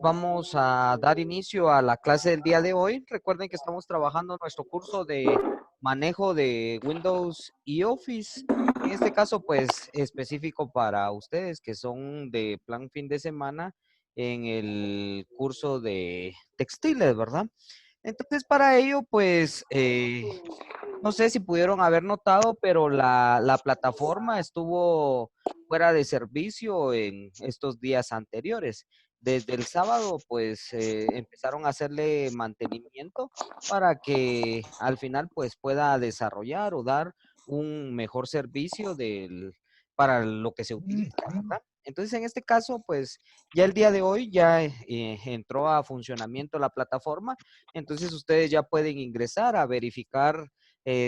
Vamos a dar inicio a la clase del día de hoy. Recuerden que estamos trabajando nuestro curso de manejo de Windows y Office. En este caso, pues específico para ustedes que son de plan fin de semana en el curso de textiles, ¿verdad? Entonces, para ello, pues, no sé si pudieron haber notado, pero la plataforma estuvo fuera de servicio en estos días anteriores. Desde el sábado, pues, empezaron a hacerle mantenimiento para que al final, pues, pueda desarrollar o dar un mejor servicio para lo que se utiliza, ¿verdad? Entonces, en este caso, pues, ya el día de hoy ya entró a funcionamiento la plataforma, entonces ustedes ya pueden ingresar a verificar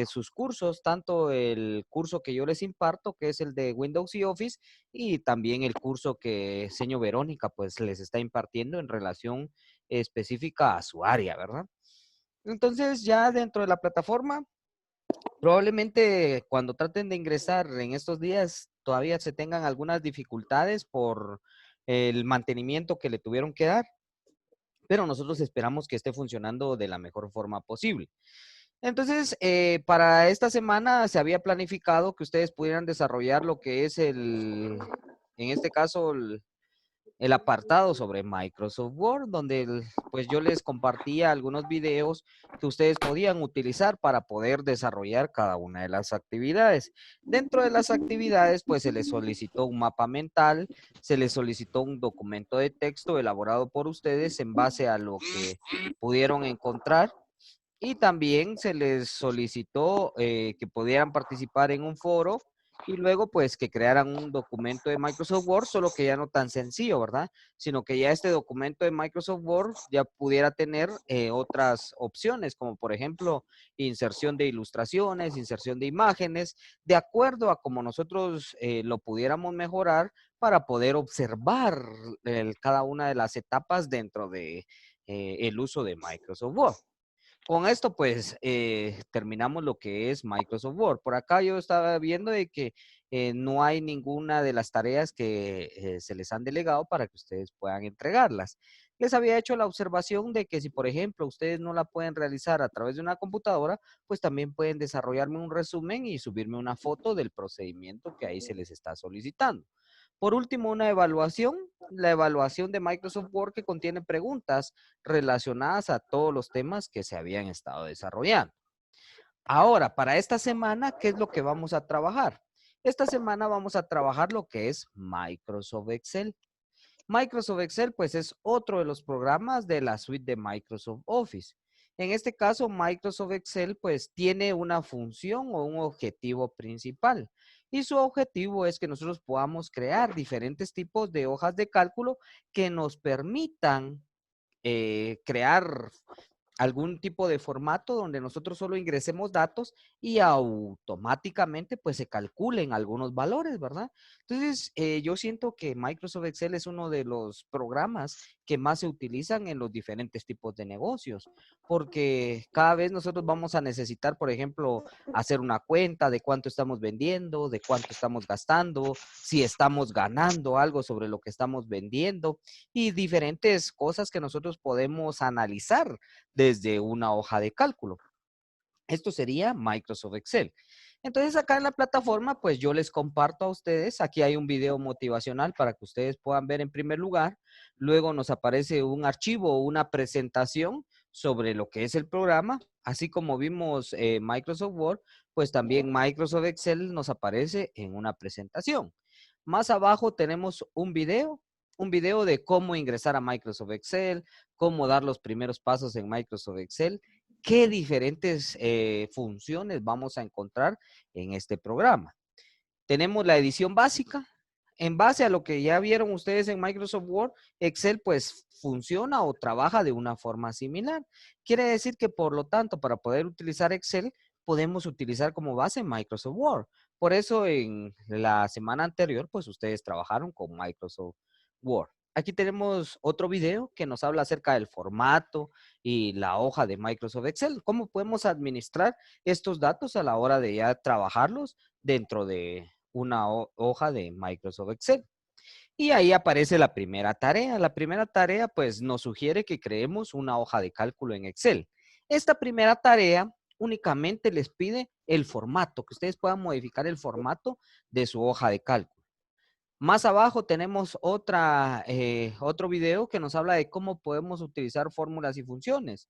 sus cursos, tanto el curso que yo les imparto, que es el de Windows y Office, y también el curso que señor Verónica pues les está impartiendo en relación específica a su área, ¿verdad? Entonces ya dentro de la plataforma, probablemente cuando traten de ingresar en estos días todavía se tengan algunas dificultades por el mantenimiento que le tuvieron que dar, pero nosotros esperamos que esté funcionando de la mejor forma posible. Entonces, para esta semana se había planificado que ustedes pudieran desarrollar lo que es en este caso, el apartado sobre Microsoft Word, donde pues yo les compartía algunos videos que ustedes podían utilizar para poder desarrollar cada una de las actividades. Dentro de las actividades, pues se les solicitó un mapa mental, se les solicitó un documento de texto elaborado por ustedes en base a lo que pudieron encontrar y también se les solicitó que pudieran participar en un foro y luego pues que crearan un documento de Microsoft Word, solo que ya no tan sencillo, ¿verdad? Sino que ya este documento de Microsoft Word ya pudiera tener otras opciones, como por ejemplo inserción de ilustraciones, inserción de imágenes, de acuerdo a como nosotros lo pudiéramos mejorar para poder observar cada una de las etapas dentro de el uso de Microsoft Word. Con esto, pues, terminamos lo que es Microsoft Word. Por acá yo estaba viendo de que no hay ninguna de las tareas que se les han delegado para que ustedes puedan entregarlas. Les había hecho la observación de que si, por ejemplo, ustedes no la pueden realizar a través de una computadora, pues también pueden desarrollarme un resumen y subirme una foto del procedimiento que ahí se les está solicitando. Por último, una evaluación, la evaluación de Microsoft Word que contiene preguntas relacionadas a todos los temas que se habían estado desarrollando. Ahora, para esta semana, ¿qué es lo que vamos a trabajar? Esta semana vamos a trabajar lo que es Microsoft Excel. Microsoft Excel, pues es otro de los programas de la suite de Microsoft Office. En este caso, Microsoft Excel, pues tiene una función o un objetivo principal. Y su objetivo es que nosotros podamos crear diferentes tipos de hojas de cálculo que nos permitan crear algún tipo de formato donde nosotros solo ingresemos datos y automáticamente pues se calculen algunos valores, ¿verdad? Entonces, yo siento que Microsoft Excel es uno de los programas que más se utilizan en los diferentes tipos de negocios, porque cada vez nosotros vamos a necesitar, por ejemplo, hacer una cuenta de cuánto estamos vendiendo, de cuánto estamos gastando, si estamos ganando algo sobre lo que estamos vendiendo y diferentes cosas que nosotros podemos analizar desde una hoja de cálculo. Esto sería Microsoft Excel. Entonces acá en la plataforma, pues yo les comparto a ustedes, aquí hay un video motivacional para que ustedes puedan ver en primer lugar, luego nos aparece un archivo o una presentación sobre lo que es el programa, así como vimos Microsoft Word, pues también Microsoft Excel nos aparece en una presentación. Más abajo tenemos un video de cómo ingresar a Microsoft Excel, cómo dar los primeros pasos en Microsoft Excel, qué diferentes funciones vamos a encontrar en este programa. Tenemos la edición básica. En base a lo que ya vieron ustedes en Microsoft Word, Excel pues funciona o trabaja de una forma similar. Quiere decir que por lo tanto, para poder utilizar Excel, podemos utilizar como base Microsoft Word. Por eso en la semana anterior, pues ustedes trabajaron con Microsoft Word. Aquí tenemos otro video que nos habla acerca del formato y la hoja de Microsoft Excel. ¿Cómo podemos administrar estos datos a la hora de ya trabajarlos dentro de una hoja de Microsoft Excel? Y ahí aparece la primera tarea. La primera tarea pues nos sugiere que creemos una hoja de cálculo en Excel. Esta primera tarea únicamente les pide el formato, que ustedes puedan modificar el formato de su hoja de cálculo. Más abajo tenemos otro video que nos habla de cómo podemos utilizar fórmulas y funciones.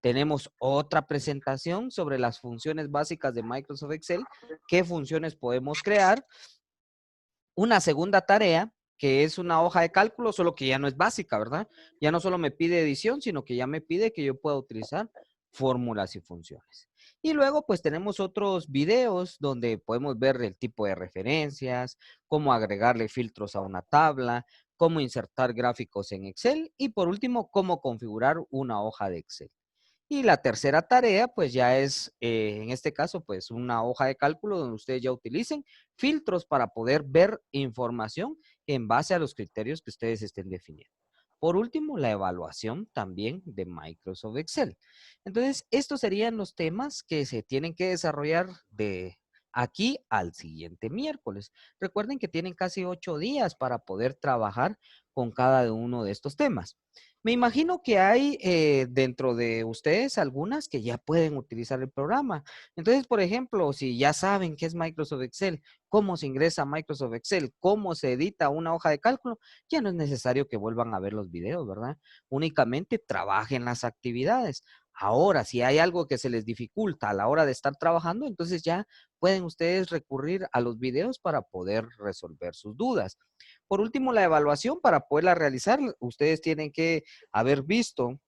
Tenemos otra presentación sobre las funciones básicas de Microsoft Excel, qué funciones podemos crear. Una segunda tarea, que es una hoja de cálculo, solo que ya no es básica, ¿verdad? Ya no solo me pide edición, sino que ya me pide que yo pueda utilizar fórmulas y funciones. Y luego, pues tenemos otros videos donde podemos ver el tipo de referencias, cómo agregarle filtros a una tabla, cómo insertar gráficos en Excel y por último, cómo configurar una hoja de Excel. Y la tercera tarea, pues ya es, en este caso, pues una hoja de cálculo donde ustedes ya utilicen filtros para poder ver información en base a los criterios que ustedes estén definiendo. Por último, la evaluación también de Microsoft Excel. Entonces, estos serían los temas que se tienen que desarrollar de aquí al siguiente miércoles. Recuerden que tienen casi 8 días para poder trabajar con cada uno de estos temas. Me imagino que hay dentro de ustedes algunas que ya pueden utilizar el programa. Entonces, por ejemplo, si ya saben qué es Microsoft Excel, cómo se ingresa a Microsoft Excel, cómo se edita una hoja de cálculo, ya no es necesario que vuelvan a ver los videos, ¿verdad? Únicamente trabajen las actividades. Ahora, si hay algo que se les dificulta a la hora de estar trabajando, entonces ya pueden ustedes recurrir a los videos para poder resolver sus dudas. Por último, la evaluación para poderla realizar, ustedes tienen que haber visto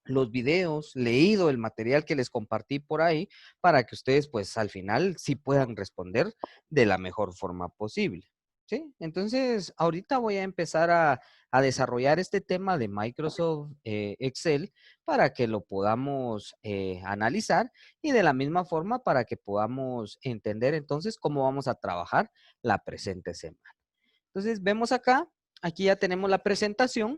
los videos, leído el material que les compartí por ahí, para que ustedes pues al final sí puedan responder de la mejor forma posible. ¿Sí? Entonces, ahorita voy a empezar a desarrollar este tema de Microsoft Excel para que lo podamos analizar y de la misma forma para que podamos entender entonces cómo vamos a trabajar la presente semana. Entonces, vemos acá, aquí ya tenemos la presentación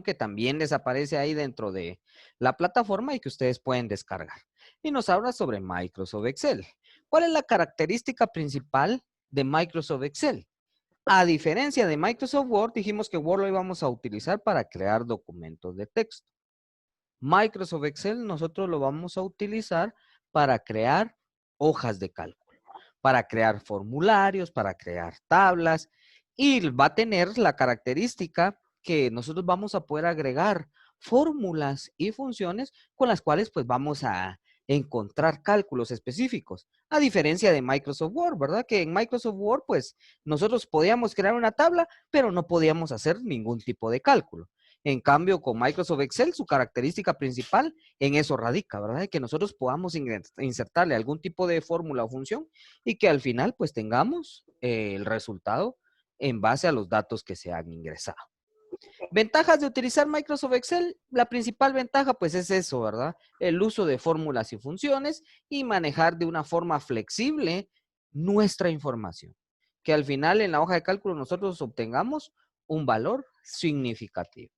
que también les aparece ahí dentro de la plataforma y que ustedes pueden descargar. Y nos habla sobre Microsoft Excel. ¿Cuál es la característica principal de Microsoft Excel? A diferencia de Microsoft Word, dijimos que Word lo íbamos a utilizar para crear documentos de texto. Microsoft Excel nosotros lo vamos a utilizar para crear hojas de cálculo, para crear formularios, para crear tablas y va a tener la característica que nosotros vamos a poder agregar fórmulas y funciones con las cuales pues vamos a encontrar cálculos específicos, a diferencia de Microsoft Word, ¿verdad? Que en Microsoft Word pues nosotros podíamos crear una tabla, pero no podíamos hacer ningún tipo de cálculo. En cambio, con Microsoft Excel, su característica principal en eso radica, ¿verdad? Que nosotros podamos insertarle algún tipo de fórmula o función y que al final pues tengamos el resultado en base a los datos que se han ingresado. Ventajas de utilizar Microsoft Excel, la principal ventaja pues es eso, ¿verdad? El uso de fórmulas y funciones y manejar de una forma flexible nuestra información. Que al final en la hoja de cálculo nosotros obtengamos un valor significativo.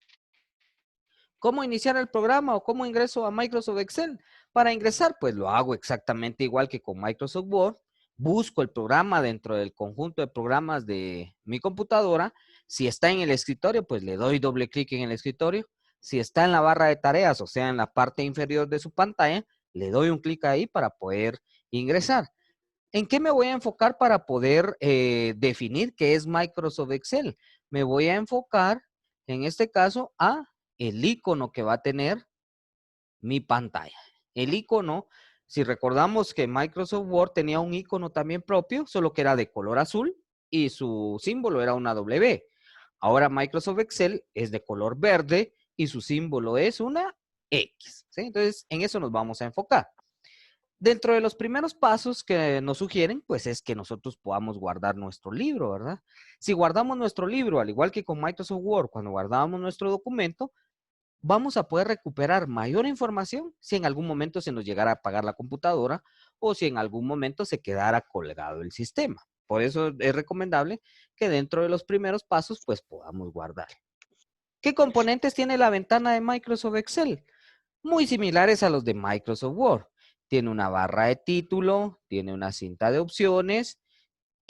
¿Cómo iniciar el programa o cómo ingreso a Microsoft Excel? Para ingresar, pues lo hago exactamente igual que con Microsoft Word. Busco el programa dentro del conjunto de programas de mi computadora. Si está en el escritorio, pues le doy doble clic en el escritorio. Si está en la barra de tareas, o sea, en la parte inferior de su pantalla, le doy un clic ahí para poder ingresar. ¿En qué me voy a enfocar para poder definir qué es Microsoft Excel? Me voy a enfocar, en este caso, a el icono que va a tener mi pantalla. El icono, si recordamos que Microsoft Word tenía un icono también propio, solo que era de color azul y su símbolo era una W. Ahora Microsoft Excel es de color verde y su símbolo es una X. ¿Sí? Entonces, en eso nos vamos a enfocar. Dentro de los primeros pasos que nos sugieren, pues es que nosotros podamos guardar nuestro libro, ¿verdad? Si guardamos nuestro libro, al igual que con Microsoft Word, cuando guardábamos nuestro documento, vamos a poder recuperar mayor información si en algún momento se nos llegara a apagar la computadora o si en algún momento se quedara colgado el sistema. Por eso es recomendable que dentro de los primeros pasos, pues podamos guardar. ¿Qué componentes tiene la ventana de Microsoft Excel? Muy similares a los de Microsoft Word. Tiene una barra de título, tiene una cinta de opciones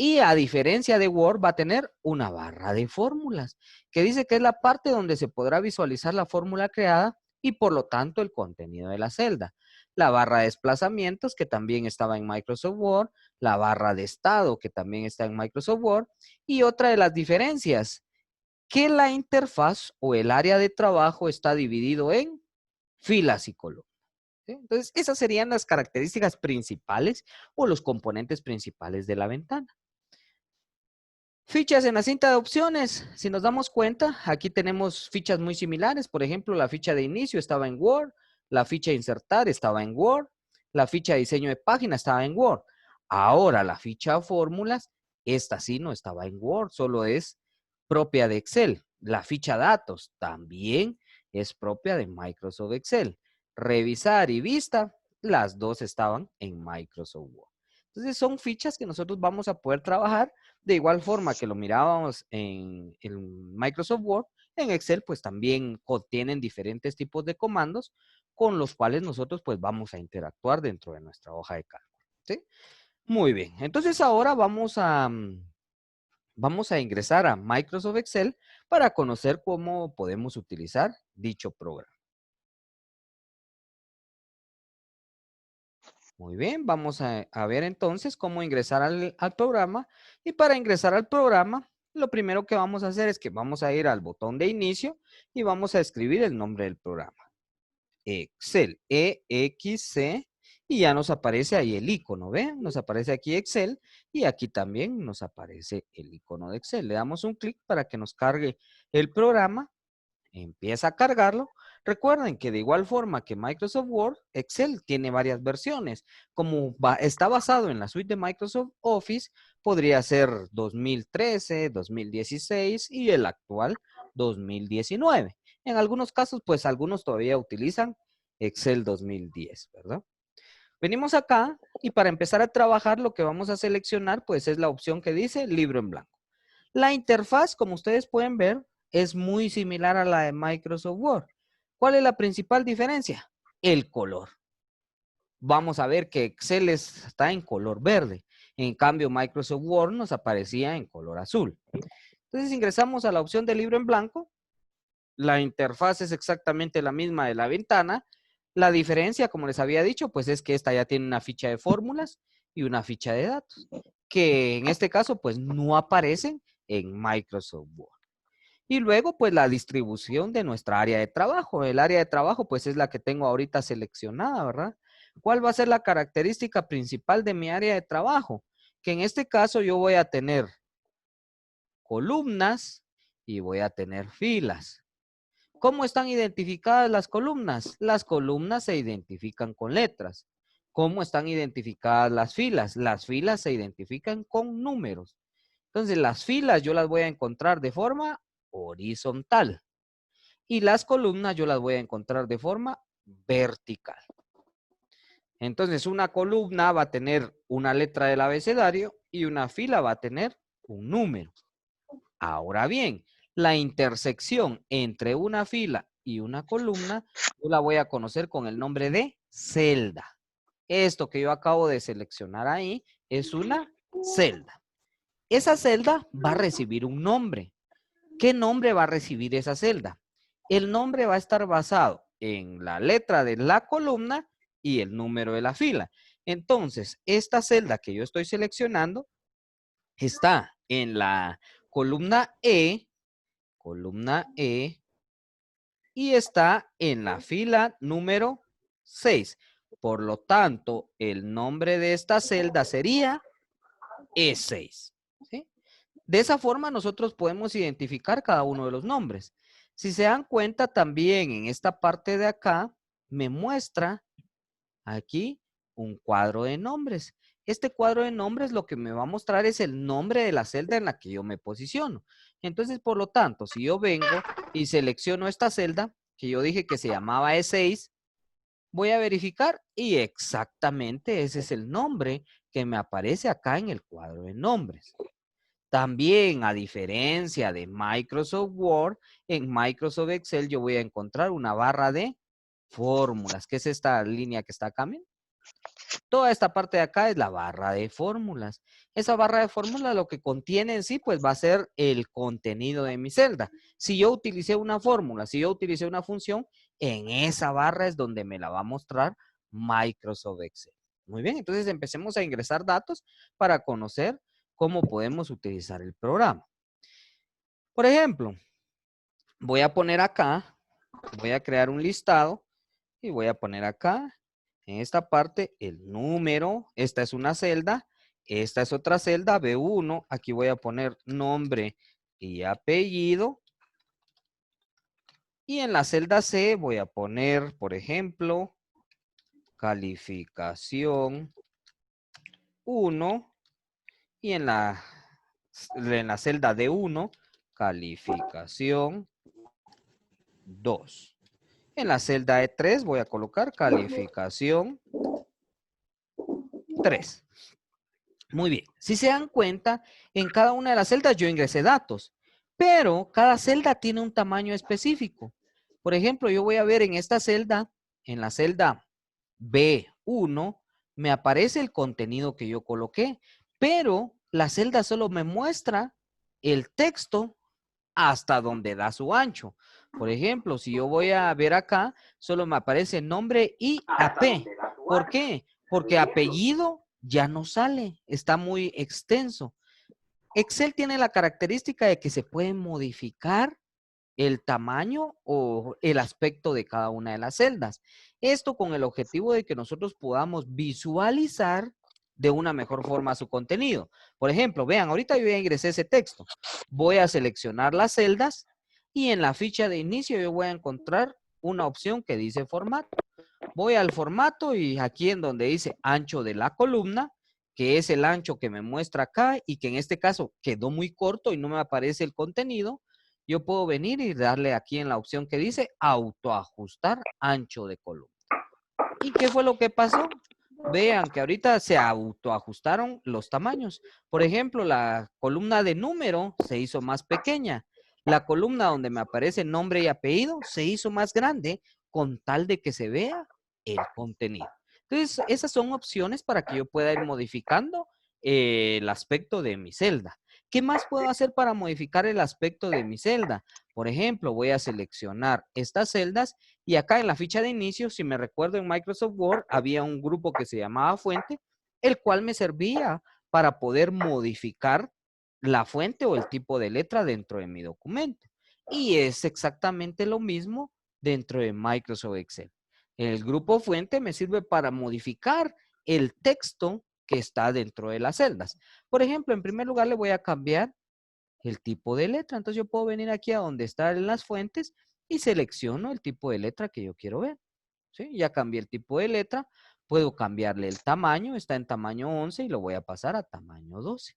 Y a diferencia de Word, va a tener una barra de fórmulas, que dice que es la parte donde se podrá visualizar la fórmula creada y por lo tanto el contenido de la celda. La barra de desplazamientos, que también estaba en Microsoft Word, la barra de estado, que también está en Microsoft Word, y otra de las diferencias, que la interfaz o el área de trabajo está dividido en filas y columnas. ¿Sí? Entonces, esas serían las características principales o los componentes principales de la ventana. Fichas en la cinta de opciones. Si nos damos cuenta, aquí tenemos fichas muy similares. Por ejemplo, la ficha de inicio estaba en Word, la ficha de insertar estaba en Word, la ficha de diseño de página estaba en Word. Ahora, la ficha de fórmulas, esta sí no estaba en Word, solo es propia de Excel. La ficha datos también es propia de Microsoft Excel. Revisar y vista, las dos estaban en Microsoft Word. Entonces, son fichas que nosotros vamos a poder trabajar de igual forma que lo mirábamos en Microsoft Word, en Excel pues también contienen diferentes tipos de comandos con los cuales nosotros pues vamos a interactuar dentro de nuestra hoja de cálculo. ¿Sí? Muy bien, entonces ahora vamos a ingresar a Microsoft Excel para conocer cómo podemos utilizar dicho programa. Muy bien, vamos a ver entonces cómo ingresar al programa. Y para ingresar al programa, lo primero que vamos a hacer es que vamos a ir al botón de inicio y vamos a escribir el nombre del programa. Excel, EXC, y ya nos aparece ahí el icono, ¿ven? Nos aparece aquí Excel y aquí también nos aparece el icono de Excel. Le damos un clic para que nos cargue el programa. Empieza a cargarlo. Recuerden que de igual forma que Microsoft Word, Excel tiene varias versiones. Como está basado en la suite de Microsoft Office, podría ser 2013, 2016 y el actual 2019. En algunos casos, pues algunos todavía utilizan Excel 2010, ¿verdad? Venimos acá y para empezar a trabajar lo que vamos a seleccionar pues es la opción que dice libro en blanco. La interfaz, como ustedes pueden ver, es muy similar a la de Microsoft Word. ¿Cuál es la principal diferencia? El color. Vamos a ver que Excel está en color verde. En cambio, Microsoft Word nos aparecía en color azul. Entonces ingresamos a la opción de libro en blanco. La interfaz es exactamente la misma de la ventana. La diferencia, como les había dicho, pues es que esta ya tiene una ficha de fórmulas y una ficha de datos, que en este caso pues no aparecen en Microsoft Word. Y luego, pues la distribución de nuestra área de trabajo. El área de trabajo, pues es la que tengo ahorita seleccionada, ¿verdad? ¿Cuál va a ser la característica principal de mi área de trabajo? Que en este caso yo voy a tener columnas y voy a tener filas. ¿Cómo están identificadas las columnas? Las columnas se identifican con letras. ¿Cómo están identificadas las filas? Las filas se identifican con números. Entonces, las filas yo las voy a encontrar de forma horizontal y las columnas yo las voy a encontrar de forma vertical. Entonces, una columna va a tener una letra del abecedario y una fila va a tener un número. Ahora bien, la intersección entre una fila y una columna, yo la voy a conocer con el nombre de celda. Esto que yo acabo de seleccionar ahí es una celda. Esa celda va a recibir un nombre. ¿Qué nombre va a recibir esa celda? El nombre va a estar basado en la letra de la columna y el número de la fila. Entonces, esta celda que yo estoy seleccionando está en la columna E, y está en la fila número 6. Por lo tanto, el nombre de esta celda sería E6. ¿Sí? De esa forma nosotros podemos identificar cada uno de los nombres. Si se dan cuenta también en esta parte de acá, me muestra aquí un cuadro de nombres. Este cuadro de nombres lo que me va a mostrar es el nombre de la celda en la que yo me posiciono. Entonces, por lo tanto, si yo vengo y selecciono esta celda, que yo dije que se llamaba E6, voy a verificar y exactamente ese es el nombre que me aparece acá en el cuadro de nombres. También, a diferencia de Microsoft Word, en Microsoft Excel yo voy a encontrar una barra de fórmulas, que es esta línea que está acá. Toda esta parte de acá es la barra de fórmulas. Esa barra de fórmulas lo que contiene en sí, pues va a ser el contenido de mi celda. Si yo utilicé una fórmula, si yo utilicé una función, en esa barra es donde me la va a mostrar Microsoft Excel. Muy bien, entonces empecemos a ingresar datos para conocer cómo podemos utilizar el programa. Por ejemplo, voy a poner acá, voy a crear un listado y voy a poner acá, en esta parte, el número. Esta es una celda, esta es otra celda, B1. Aquí voy a poner nombre y apellido. Y en la celda C voy a poner, por ejemplo, calificación 1. Y en la celda D1, calificación 2. En la celda E3 voy a colocar calificación 3. Muy bien. Si se dan cuenta, en cada una de las celdas yo ingresé datos, pero cada celda tiene un tamaño específico. Por ejemplo, yo voy a ver en esta celda, en la celda B1, me aparece el contenido que yo coloqué, pero la celda solo me muestra el texto hasta donde da su ancho. Por ejemplo, si yo voy a ver acá, solo me aparece nombre y AP. ¿Por qué? Porque apellido ya no sale, está muy extenso. Excel tiene la característica de que se puede modificar el tamaño o el aspecto de cada una de las celdas. Esto con el objetivo de que nosotros podamos visualizar de una mejor forma su contenido. Por ejemplo, vean, ahorita yo ya ingresé ese texto. Voy a seleccionar las celdas y en la ficha de inicio yo voy a encontrar una opción que dice formato. Voy al formato y aquí en donde dice ancho de la columna, que es el ancho que me muestra acá y que en este caso quedó muy corto y no me aparece el contenido, yo puedo venir y darle aquí en la opción que dice autoajustar ancho de columna. ¿Y qué fue lo que pasó? Vean que ahorita se autoajustaron los tamaños. Por ejemplo, la columna de número se hizo más pequeña. La columna donde me aparece nombre y apellido se hizo más grande con tal de que se vea el contenido. Entonces, esas son opciones para que yo pueda ir modificando el aspecto de mi celda. ¿Qué más puedo hacer para modificar el aspecto de mi celda? Por ejemplo, voy a seleccionar estas celdas y acá en la ficha de inicio, si me recuerdo en Microsoft Word, había un grupo que se llamaba fuente, el cual me servía para poder modificar la fuente o el tipo de letra dentro de mi documento. Y es exactamente lo mismo dentro de Microsoft Excel. El grupo fuente me sirve para modificar el texto que está dentro de las celdas. Por ejemplo, en primer lugar le voy a cambiar el tipo de letra. Entonces yo puedo venir aquí a donde están las fuentes y selecciono el tipo de letra que yo quiero ver. ¿Sí? Ya cambié el tipo de letra. Puedo cambiarle el tamaño. Está en tamaño 11 y lo voy a pasar a tamaño 12.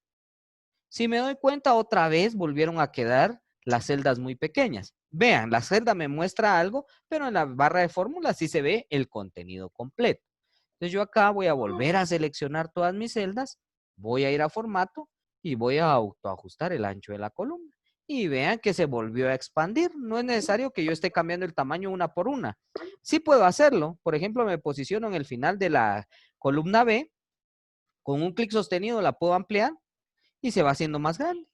Si me doy cuenta, otra vez volvieron a quedar las celdas muy pequeñas. Vean, la celda me muestra algo, pero en la barra de fórmulas sí se ve el contenido completo. Entonces yo acá voy a volver a seleccionar todas mis celdas, voy a ir a formato y voy a autoajustar el ancho de la columna. Y vean que se volvió a expandir. No es necesario que yo esté cambiando el tamaño una por una. Sí puedo hacerlo. Por ejemplo, me posiciono en el final de la columna B. Con un clic sostenido la puedo ampliar y se va haciendo más grande.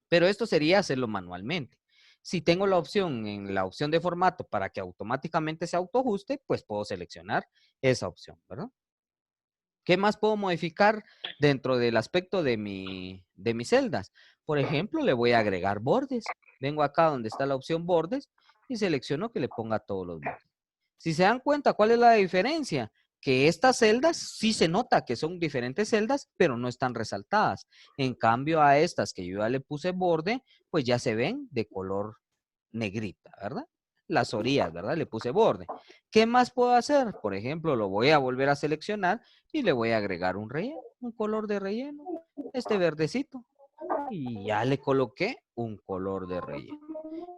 Pero esto sería hacerlo manualmente. Si tengo la opción en la opción de formato para que automáticamente se autoajuste, pues puedo seleccionar esa opción, ¿verdad? ¿Qué más puedo modificar dentro del aspecto de mis celdas? Por ejemplo, le voy a agregar bordes. Vengo acá donde está la opción bordes y selecciono que le ponga todos los bordes. Si se dan cuenta, ¿cuál es la diferencia? Que estas celdas sí se nota que son diferentes celdas, pero no están resaltadas. En cambio a estas que yo ya le puse borde, pues ya se ven de color negrita, ¿verdad? Las orillas, ¿verdad? Le puse borde. ¿Qué más puedo hacer? Por ejemplo, lo voy a volver a seleccionar y le voy a agregar un relleno, un color de relleno, este verdecito. Y ya le coloqué un color de relleno.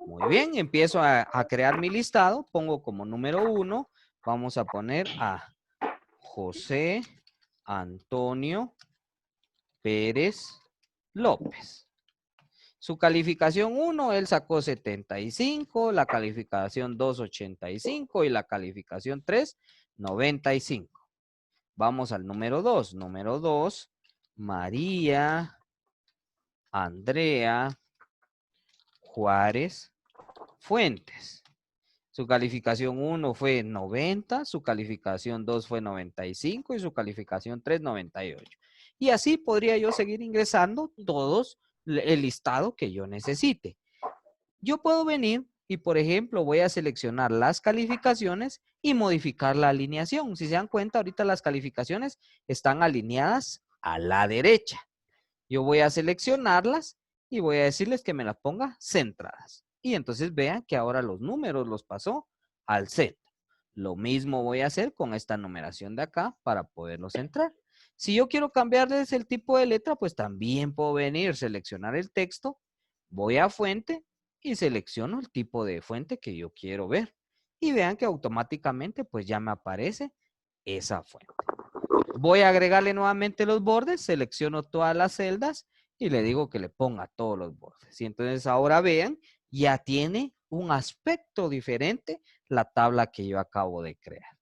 Muy bien, empiezo a crear mi listado. Pongo como número 1, vamos a poner a José Antonio Pérez López. Su calificación 1, él sacó 75, la calificación 2, 85 y la calificación 3, 95. Vamos al número 2. Número 2, María Andrea Juárez Fuentes. Su calificación 1 fue 90, su calificación 2 fue 95 y su calificación 3, 98. Y así podría yo seguir ingresando todos el listado que yo necesite. Yo puedo venir y, por ejemplo, voy a seleccionar las calificaciones y modificar la alineación. Si se dan cuenta, ahorita las calificaciones están alineadas a la derecha. Yo voy a seleccionarlas y voy a decirles que me las ponga centradas. Y entonces vean que ahora los números los pasó al centro. Lo mismo voy a hacer con esta numeración de acá para poderlos centrar. Si yo quiero cambiarles el tipo de letra, pues también puedo venir, seleccionar el texto, voy a fuente y selecciono el tipo de fuente que yo quiero ver. Y vean que automáticamente pues ya me aparece esa fuente. Voy a agregarle nuevamente los bordes, selecciono todas las celdas y le digo que le ponga todos los bordes. Y entonces ahora vean, ya tiene un aspecto diferente la tabla que yo acabo de crear.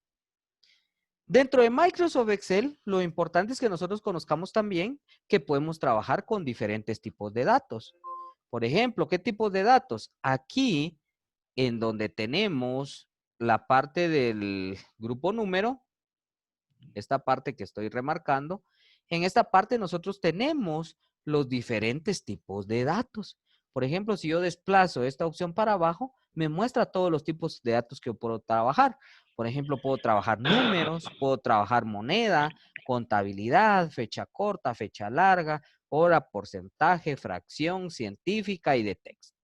Dentro de Microsoft Excel, lo importante es que nosotros conozcamos también que podemos trabajar con diferentes tipos de datos. Por ejemplo, ¿qué tipos de datos? Aquí, en donde tenemos la parte del grupo número, esta parte que estoy remarcando, en esta parte nosotros tenemos los diferentes tipos de datos. Por ejemplo, si yo desplazo esta opción para abajo, me muestra todos los tipos de datos que yo puedo trabajar. Por ejemplo, puedo trabajar números, puedo trabajar moneda, contabilidad, fecha corta, fecha larga, hora, porcentaje, fracción, científica y de texto.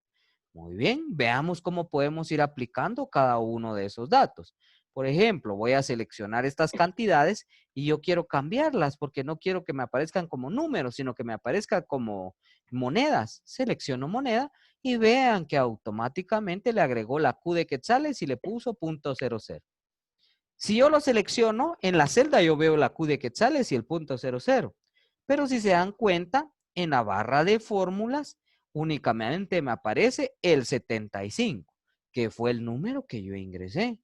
Muy bien, veamos cómo podemos ir aplicando cada uno de esos datos. Por ejemplo, voy a seleccionar estas cantidades y yo quiero cambiarlas porque no quiero que me aparezcan como números, sino que me aparezcan como monedas. Selecciono moneda y vean que automáticamente le agregó la Q de quetzales y le puso .00. Si yo lo selecciono, en la celda yo veo la Q de quetzales y el .00. Pero si se dan cuenta, en la barra de fórmulas únicamente me aparece el 75, que fue el número que yo ingresé.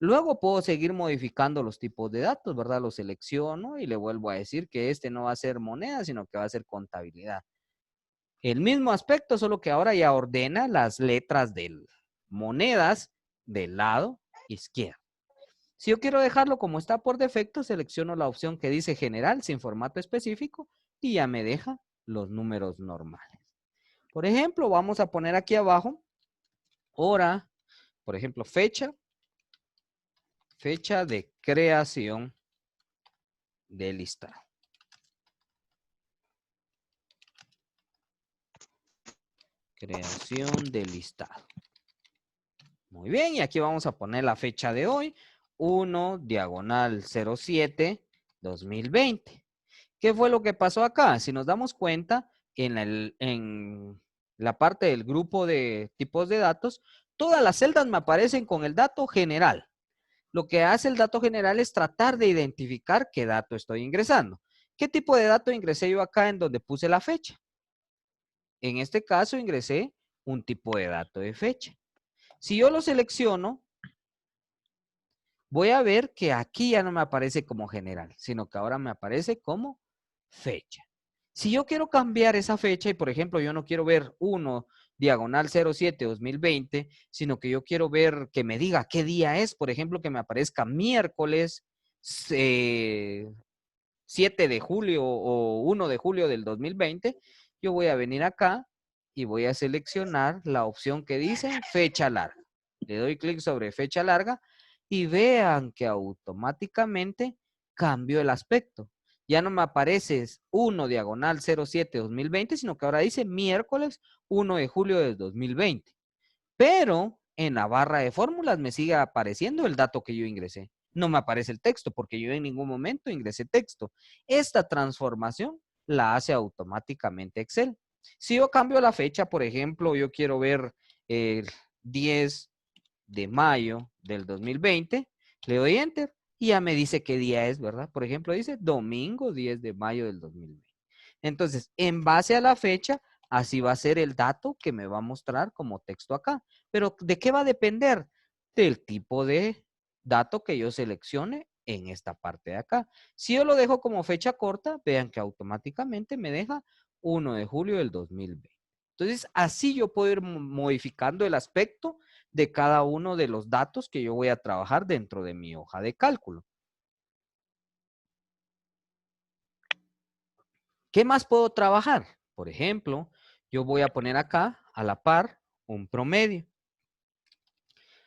Luego puedo seguir modificando los tipos de datos, ¿verdad? Lo selecciono y le vuelvo a decir que este no va a ser moneda, sino que va a ser contabilidad. El mismo aspecto, solo que ahora ya ordena las letras de monedas del lado izquierdo. Si yo quiero dejarlo como está por defecto, selecciono la opción que dice general sin formato específico y ya me deja los números normales. Por ejemplo, vamos a poner aquí abajo hora, por ejemplo, fecha de creación del listado. Creación del listado. Muy bien, y aquí vamos a poner la fecha de hoy, 1/07/2020. ¿Qué fue lo que pasó acá? Si nos damos cuenta, en la parte del grupo de tipos de datos, todas las celdas me aparecen con el dato general. Lo que hace el dato general es tratar de identificar qué dato estoy ingresando. ¿Qué tipo de dato ingresé yo acá en donde puse la fecha? En este caso ingresé un tipo de dato de fecha. Si yo lo selecciono, voy a ver que aquí ya no me aparece como general, sino que ahora me aparece como fecha. Si yo quiero cambiar esa fecha y, por ejemplo, yo no quiero ver 1/07/2020, sino que yo quiero ver que me diga qué día es, por ejemplo, que me aparezca miércoles 7 de julio o 1 de julio del 2020, yo voy a venir acá y voy a seleccionar la opción que dice fecha larga. Le doy clic sobre fecha larga y vean que automáticamente cambió el aspecto. Ya no me aparece 1/07/2020, sino que ahora dice miércoles 1 de julio del 2020. Pero en la barra de fórmulas me sigue apareciendo el dato que yo ingresé. No me aparece el texto porque yo en ningún momento ingresé texto. Esta transformación la hace automáticamente Excel. Si yo cambio la fecha, por ejemplo, yo quiero ver el 10 de mayo del 2020, le doy Enter y ya me dice qué día es, ¿verdad? Por ejemplo, dice domingo 10 de mayo del 2020. Entonces, en base a la fecha, así va a ser el dato que me va a mostrar como texto acá. Pero ¿de qué va a depender? Del tipo de dato que yo seleccione en esta parte de acá. Si yo lo dejo como fecha corta, vean que automáticamente me deja 1 de julio del 2020. Entonces, así yo puedo ir modificando el aspecto de cada uno de los datos que yo voy a trabajar dentro de mi hoja de cálculo. ¿Qué más puedo trabajar? Por ejemplo, yo voy a poner acá a la par un promedio.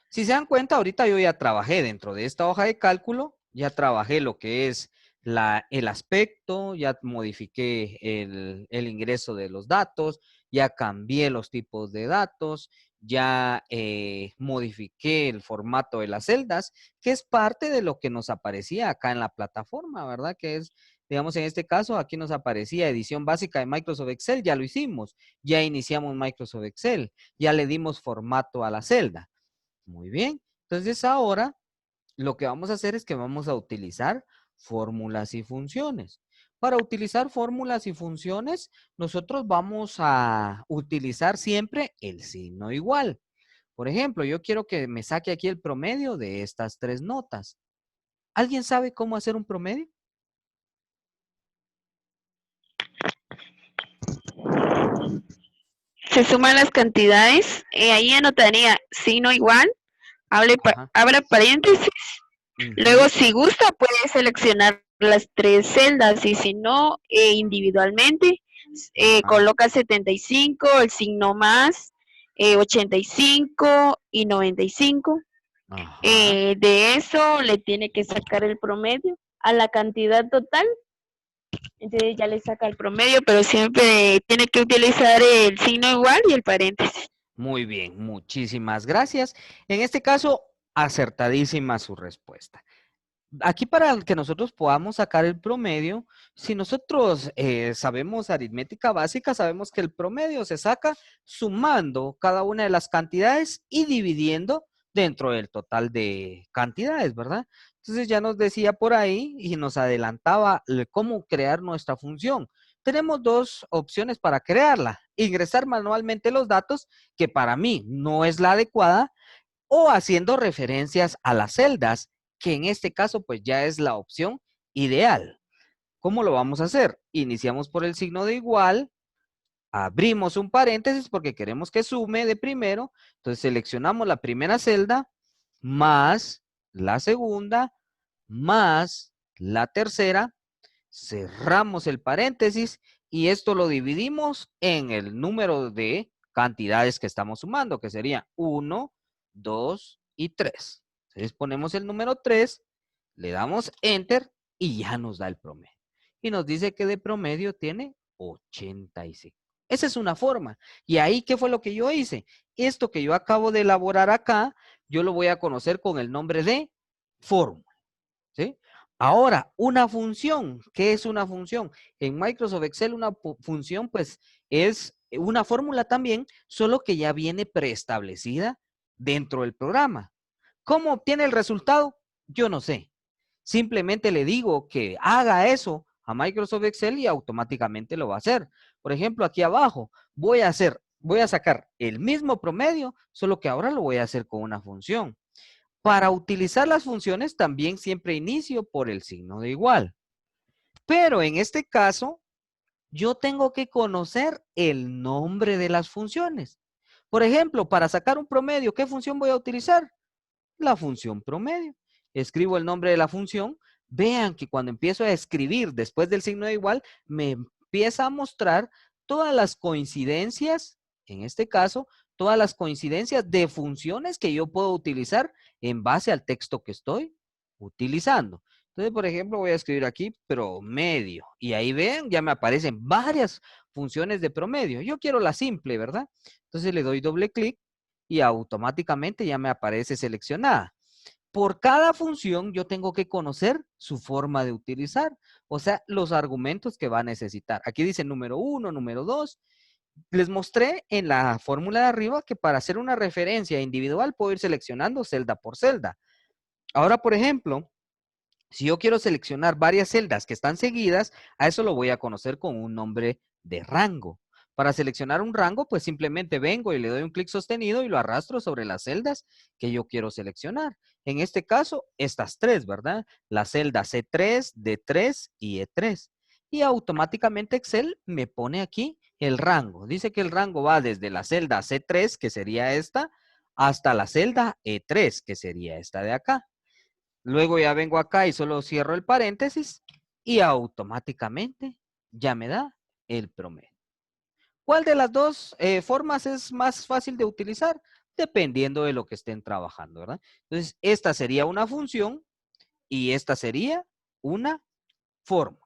Si se dan cuenta, ahorita yo ya trabajé dentro de esta hoja de cálculo, ya trabajé lo que es el aspecto, ya modifiqué el ingreso de los datos, ya cambié los tipos de datos, ya modifiqué el formato de las celdas, que es parte de lo que nos aparecía acá en la plataforma, ¿verdad? Que es, digamos, en este caso, aquí nos aparecía edición básica de Microsoft Excel, ya lo hicimos, ya iniciamos Microsoft Excel, ya le dimos formato a la celda. Muy bien. Entonces ahora lo que vamos a hacer es que vamos a utilizar fórmulas y funciones. Para utilizar fórmulas y funciones, nosotros vamos a utilizar siempre el signo igual. Por ejemplo, yo quiero que me saque aquí el promedio de estas 3 notas. ¿Alguien sabe cómo hacer un promedio? Se suman las cantidades, ahí anotaría signo igual, Ajá. abre paréntesis. Luego, Ujú. si gusta, puede seleccionar las 3 celdas y si no, individualmente, Ajá. coloca 75, el signo más, 85 y 95. Ajá. De eso le tiene que sacar el promedio a la cantidad total. Entonces ya le saca el promedio, pero siempre tiene que utilizar el signo igual y el paréntesis. Muy bien, muchísimas gracias. En este caso, acertadísima su respuesta. Aquí para que nosotros podamos sacar el promedio, si nosotros sabemos aritmética básica, sabemos que el promedio se saca sumando cada una de las cantidades y dividiendo dentro del total de cantidades, ¿verdad? Entonces ya nos decía por ahí y nos adelantaba cómo crear nuestra función. Tenemos 2 opciones para crearla. Ingresar manualmente los datos, que para mí no es la adecuada, o haciendo referencias a las celdas, que en este caso pues ya es la opción ideal. ¿Cómo lo vamos a hacer? Iniciamos por el signo de igual, abrimos un paréntesis porque queremos que sume de primero, entonces seleccionamos la primera celda, más la segunda, más la tercera, cerramos el paréntesis y esto lo dividimos en el número de cantidades que estamos sumando, que sería 1, 2 y 3. Entonces ponemos el número 3, le damos Enter y ya nos da el promedio. Y nos dice que de promedio tiene 85. Esa es una forma. Y ahí, ¿qué fue lo que yo hice? Esto que yo acabo de elaborar acá, yo lo voy a conocer con el nombre de fórmula. ¿Sí? Ahora, una función. ¿Qué es una función? En Microsoft Excel una función pues es una fórmula también, solo que ya viene preestablecida dentro del programa. ¿Cómo obtiene el resultado? Yo no sé. Simplemente le digo que haga eso a Microsoft Excel y automáticamente lo va a hacer. Por ejemplo, aquí abajo voy a sacar el mismo promedio, solo que ahora lo voy a hacer con una función. Para utilizar las funciones también siempre inicio por el signo de igual. Pero en este caso, yo tengo que conocer el nombre de las funciones. Por ejemplo, para sacar un promedio, ¿qué función voy a utilizar? La función promedio. Escribo el nombre de la función. Vean que cuando empiezo a escribir después del signo de igual, me empieza a mostrar todas las coincidencias, en este caso, todas las coincidencias de funciones que yo puedo utilizar en base al texto que estoy utilizando. Entonces, por ejemplo, voy a escribir aquí promedio y ahí ven, ya me aparecen varias funciones de promedio. Yo quiero la simple, ¿verdad? Entonces le doy doble clic y automáticamente ya me aparece seleccionada. Por cada función yo tengo que conocer su forma de utilizar, o sea, los argumentos que va a necesitar. Aquí dice número 1, número 2. Les mostré en la fórmula de arriba que para hacer una referencia individual puedo ir seleccionando celda por celda. Ahora, por ejemplo, si yo quiero seleccionar varias celdas que están seguidas, a eso lo voy a conocer con un nombre de rango. Para seleccionar un rango, pues simplemente vengo y le doy un clic sostenido y lo arrastro sobre las celdas que yo quiero seleccionar. En este caso, estas tres, ¿verdad? La celda C3, D3 y E3. Y automáticamente Excel me pone aquí el rango. Dice que el rango va desde la celda C3, que sería esta, hasta la celda E3, que sería esta de acá. Luego ya vengo acá y solo cierro el paréntesis y automáticamente ya me da el promedio. ¿Cuál de las dos formas es más fácil de utilizar? Dependiendo de lo que estén trabajando, ¿verdad? Entonces, esta sería una función y esta sería una fórmula.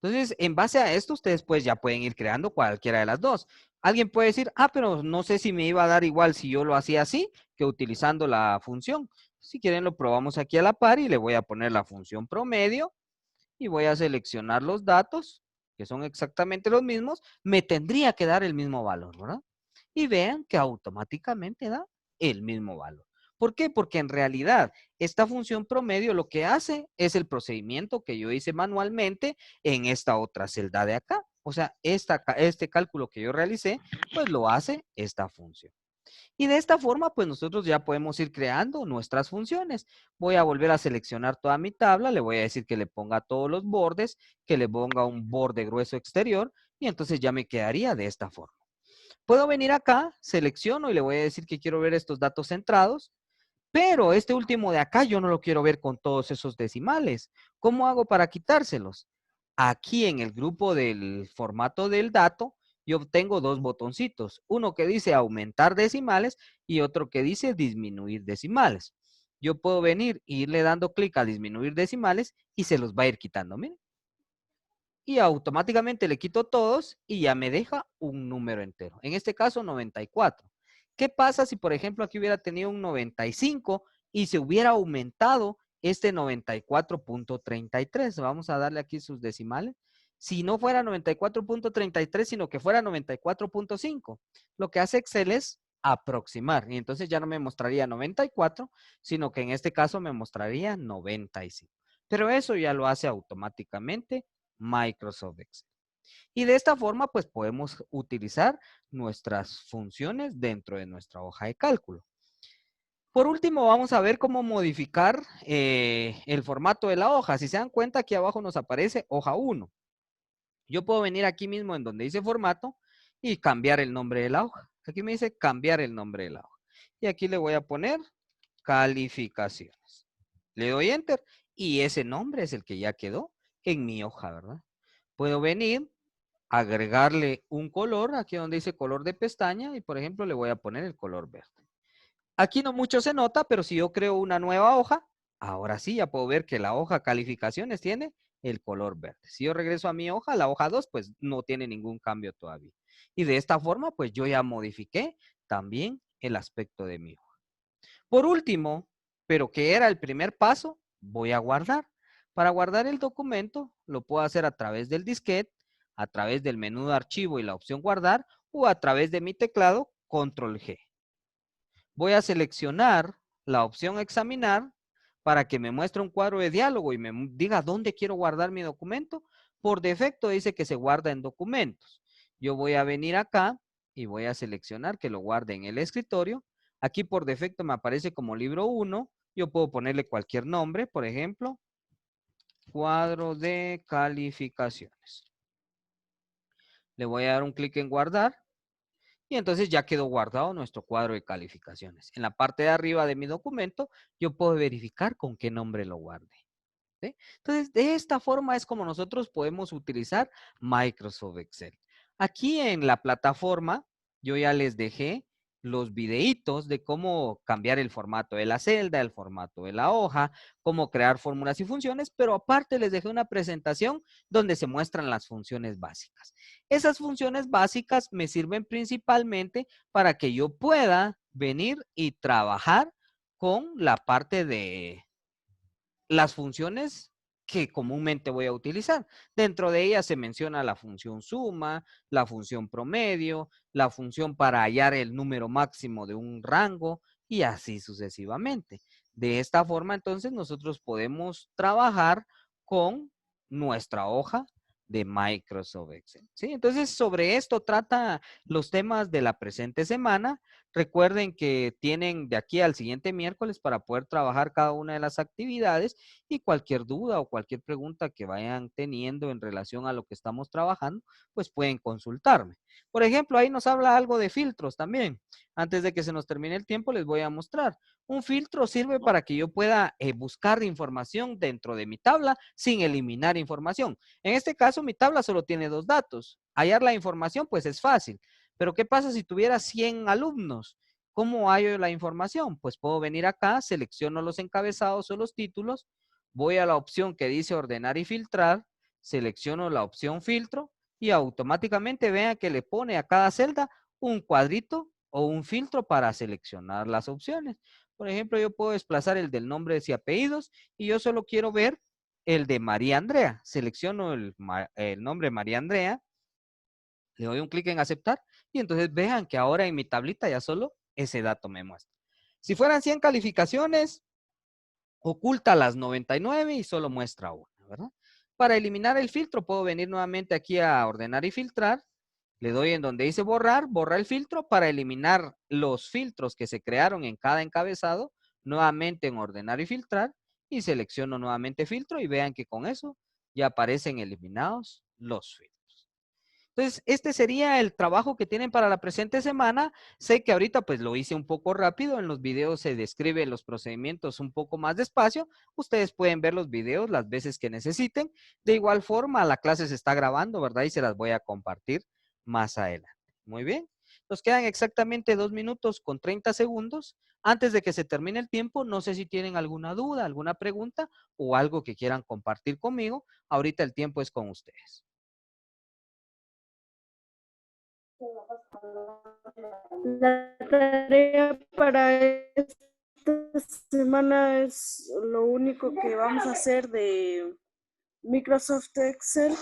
Entonces, en base a esto, ustedes pues ya pueden ir creando cualquiera de las dos. Alguien puede decir, pero no sé si me iba a dar igual si yo lo hacía así que utilizando la función. Si quieren, lo probamos aquí a la par y le voy a poner la función promedio y voy a seleccionar los datos, que son exactamente los mismos. Me tendría que dar el mismo valor, ¿verdad? Y vean que automáticamente da el mismo valor. ¿Por qué? Porque en realidad esta función promedio lo que hace es el procedimiento que yo hice manualmente en esta otra celda de acá. O sea, este cálculo que yo realicé, pues lo hace esta función. Y de esta forma, pues nosotros ya podemos ir creando nuestras funciones. Voy a volver a seleccionar toda mi tabla, le voy a decir que le ponga todos los bordes, que le ponga un borde grueso exterior, y entonces ya me quedaría de esta forma. Puedo venir acá, selecciono y le voy a decir que quiero ver estos datos centrados, pero este último de acá yo no lo quiero ver con todos esos decimales. ¿Cómo hago para quitárselos? Aquí en el grupo del formato del dato, yo tengo dos botoncitos. Uno que dice aumentar decimales y otro que dice disminuir decimales. Yo puedo venir e irle dando clic a disminuir decimales y se los va a ir quitando. Miren. Y automáticamente le quito todos y ya me deja un número entero. En este caso, 94. ¿Qué pasa si, por ejemplo, aquí hubiera tenido un 95 y se hubiera aumentado este 94.33? Vamos a darle aquí sus decimales. Si no fuera 94.33, sino que fuera 94.5. Lo que hace Excel es aproximar. Y entonces ya no me mostraría 94, sino que en este caso me mostraría 95. Pero eso ya lo hace automáticamente Microsoft Excel. Y de esta forma, pues podemos utilizar nuestras funciones dentro de nuestra hoja de cálculo. Por último, vamos a ver cómo modificar el formato de la hoja. Si se dan cuenta, aquí abajo nos aparece hoja 1. Yo puedo venir aquí mismo en donde dice formato y cambiar el nombre de la hoja. Aquí me dice cambiar el nombre de la hoja. Y aquí le voy a poner calificaciones. Le doy enter y ese nombre es el que ya quedó en mi hoja, ¿verdad? Puedo venir, agregarle un color, aquí donde dice color de pestaña, y por ejemplo le voy a poner el color verde. Aquí no mucho se nota, pero si yo creo una nueva hoja, ahora sí ya puedo ver que la hoja calificaciones tiene el color verde. Si yo regreso a mi hoja, la hoja 2, pues no tiene ningún cambio todavía. Y de esta forma, pues yo ya modifiqué también el aspecto de mi hoja. Por último, pero que era el primer paso, voy a guardar. Para guardar el documento, lo puedo hacer a través del disquete, a través del menú de archivo y la opción guardar, o a través de mi teclado, control G. Voy a seleccionar la opción examinar para que me muestre un cuadro de diálogo y me diga dónde quiero guardar mi documento. Por defecto dice que se guarda en documentos. Yo voy a venir acá y voy a seleccionar que lo guarde en el escritorio. Aquí por defecto me aparece como libro 1. Yo puedo ponerle cualquier nombre, por ejemplo, cuadro de calificaciones. Le voy a dar un clic en guardar. Y entonces ya quedó guardado nuestro cuadro de calificaciones. En la parte de arriba de mi documento, yo puedo verificar con qué nombre lo guardé. ¿Sí? Entonces, de esta forma es como nosotros podemos utilizar Microsoft Excel. Aquí en la plataforma, yo ya les dejé los videitos de cómo cambiar el formato de la celda, el formato de la hoja, cómo crear fórmulas y funciones, pero aparte les dejé una presentación donde se muestran las funciones básicas. Esas funciones básicas me sirven principalmente para que yo pueda venir y trabajar con la parte de las funciones que comúnmente voy a utilizar. Dentro de ellas se menciona la función suma, la función promedio, la función para hallar el número máximo de un rango y así sucesivamente. De esta forma, entonces, nosotros podemos trabajar con nuestra hoja de Microsoft Excel. ¿Sí? Entonces, sobre esto trata los temas de la presente semana. Recuerden que tienen de aquí al siguiente miércoles para poder trabajar cada una de las actividades y cualquier duda o cualquier pregunta que vayan teniendo en relación a lo que estamos trabajando, pues pueden consultarme. Por ejemplo, ahí nos habla algo de filtros también. Antes de que se nos termine el tiempo, les voy a mostrar. Un filtro sirve para que yo pueda buscar información dentro de mi tabla sin eliminar información. En este caso, mi tabla solo tiene 2 datos. Hallar la información, pues es fácil. Pero ¿qué pasa si tuviera 100 alumnos? ¿Cómo hallo la información? Pues puedo venir acá, selecciono los encabezados o los títulos, voy a la opción que dice ordenar y filtrar, selecciono la opción filtro y automáticamente vean que le pone a cada celda un cuadrito o un filtro para seleccionar las opciones. Por ejemplo, yo puedo desplazar el del nombres y apellidos y yo solo quiero ver el de María Andrea. Selecciono el nombre María Andrea, le doy un clic en aceptar y entonces vean que ahora en mi tablita ya solo ese dato me muestra. Si fueran 100 calificaciones, oculta las 99 y solo muestra una, ¿verdad? Para eliminar el filtro puedo venir nuevamente aquí a ordenar y filtrar. Le doy en donde dice borrar, borra el filtro para eliminar los filtros que se crearon en cada encabezado. Nuevamente en ordenar y filtrar y selecciono nuevamente filtro y vean que con eso ya aparecen eliminados los filtros. Entonces, este sería el trabajo que tienen para la presente semana. Sé que ahorita pues lo hice un poco rápido, en los videos se describen los procedimientos un poco más despacio. Ustedes pueden ver los videos las veces que necesiten. De igual forma, la clase se está grabando, ¿verdad? Y se las voy a compartir más adelante. Muy bien. Nos quedan exactamente 2 minutos con 30 segundos. Antes de que se termine el tiempo, no sé si tienen alguna duda, alguna pregunta o algo que quieran compartir conmigo. Ahorita el tiempo es con ustedes. La tarea para esta semana es lo único que vamos a hacer de Microsoft Excel.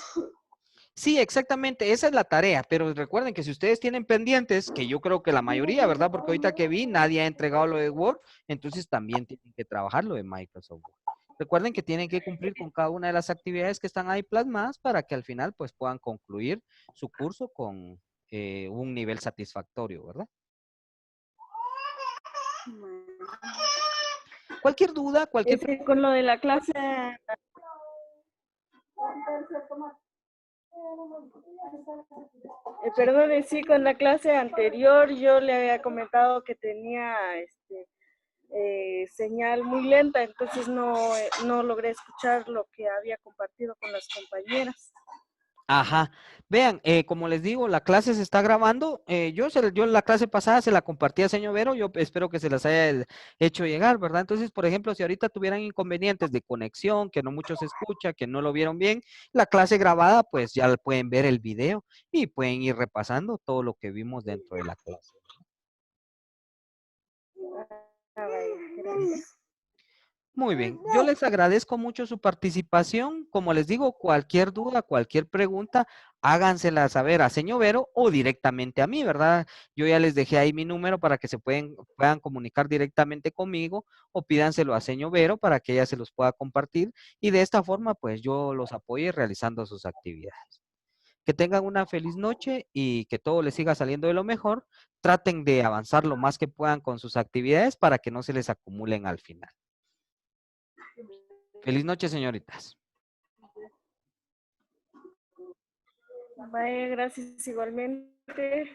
Sí, exactamente, esa es la tarea, pero recuerden que si ustedes tienen pendientes, que yo creo que la mayoría, ¿verdad? Porque ahorita que vi, nadie ha entregado lo de Word, entonces también tienen que trabajar lo de Microsoft Word. Recuerden que tienen que cumplir con cada una de las actividades que están ahí plasmadas para que al final pues puedan concluir su curso con un nivel satisfactorio, ¿verdad? Cualquier duda, cualquier Es que con lo de la clase, perdón, sí, con la clase anterior yo le había comentado que tenía señal muy lenta, entonces no logré escuchar lo que había compartido con las compañeras. Ajá. Vean, como les digo, la clase se está grabando. Yo la clase pasada se la compartí a señor Vero. Yo espero que se las haya hecho llegar, ¿verdad? Entonces, por ejemplo, si ahorita tuvieran inconvenientes de conexión, que no mucho se escucha, que no lo vieron bien, la clase grabada, pues ya pueden ver el video y pueden ir repasando todo lo que vimos dentro de la clase. Gracias. Muy bien, yo les agradezco mucho su participación. Como les digo, cualquier duda, cualquier pregunta, hágansela saber a señor Vero o directamente a mí, ¿verdad? Yo ya les dejé ahí mi número para que se puedan comunicar directamente conmigo o pídanselo a señor Vero para que ella se los pueda compartir y de esta forma, pues yo los apoye realizando sus actividades. Que tengan una feliz noche y que todo les siga saliendo de lo mejor. Traten de avanzar lo más que puedan con sus actividades para que no se les acumulen al final. Feliz noche, señoritas. Vaya, gracias igualmente.